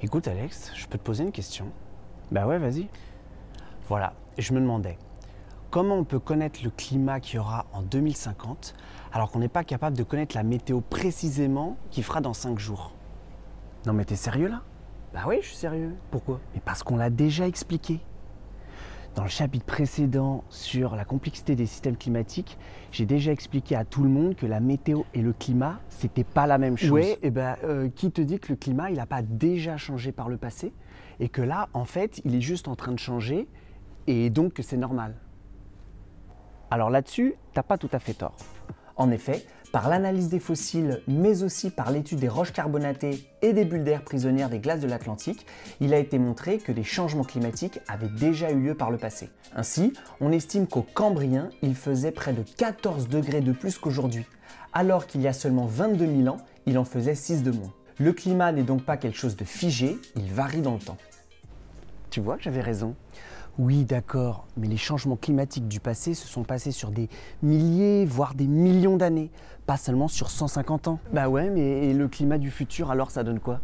Écoute Alex, je peux te poser une question? Bah ouais, vas-y. Voilà, je me demandais, comment on peut connaître le climat qu'il y aura en 2050 alors qu'on n'est pas capable de connaître la météo précisément qu'il fera dans 5 jours? Non mais t'es sérieux là? Bah oui, je suis sérieux. Pourquoi? Mais parce qu'on l'a déjà expliqué. Dans le chapitre précédent sur la complexité des systèmes climatiques, j'ai déjà expliqué à tout le monde que la météo et le climat, c'était pas la même chose. Ouais, et qui te dit que le climat, il n'a pas déjà changé par le passé et que là, en fait, il est juste en train de changer et donc que c'est normal? Alors là-dessus, t'as pas tout à fait tort. En effet, par l'analyse des fossiles, mais aussi par l'étude des roches carbonatées et des bulles d'air prisonnières des glaces de l'Atlantique, il a été montré que des changements climatiques avaient déjà eu lieu par le passé. Ainsi, on estime qu'au Cambrien, il faisait près de 14 degrés de plus qu'aujourd'hui, alors qu'il y a seulement 22 000 ans, il en faisait 6 de moins. Le climat n'est donc pas quelque chose de figé, il varie dans le temps. Tu vois que j'avais raison. Oui, d'accord, mais les changements climatiques du passé se sont passés sur des milliers, voire des millions d'années, pas seulement sur 150 ans. Bah ouais, mais et le climat du futur, alors ça donne quoi?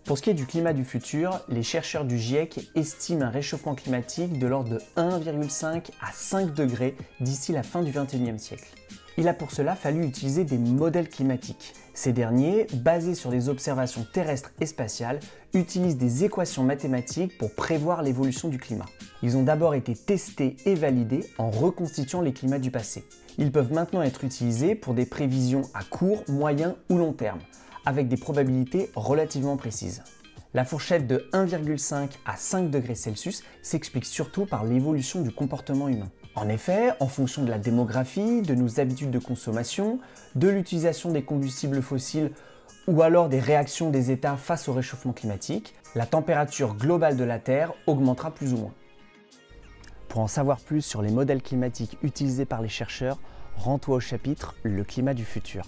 Pour ce qui est du climat du futur, les chercheurs du GIEC estiment un réchauffement climatique de l'ordre de 1,5 à 5 degrés d'ici la fin du XXIe siècle. Il a pour cela fallu utiliser des modèles climatiques. Ces derniers, basés sur des observations terrestres et spatiales, utilisent des équations mathématiques pour prévoir l'évolution du climat. Ils ont d'abord été testés et validés en reconstituant les climats du passé. Ils peuvent maintenant être utilisés pour des prévisions à court, moyen ou long terme, avec des probabilités relativement précises. La fourchette de 1,5 à 5 degrés Celsius s'explique surtout par l'évolution du comportement humain. En effet, en fonction de la démographie, de nos habitudes de consommation, de l'utilisation des combustibles fossiles ou alors des réactions des États face au réchauffement climatique, la température globale de la Terre augmentera plus ou moins. Pour en savoir plus sur les modèles climatiques utilisés par les chercheurs, rends-toi au chapitre « Le climat du futur ».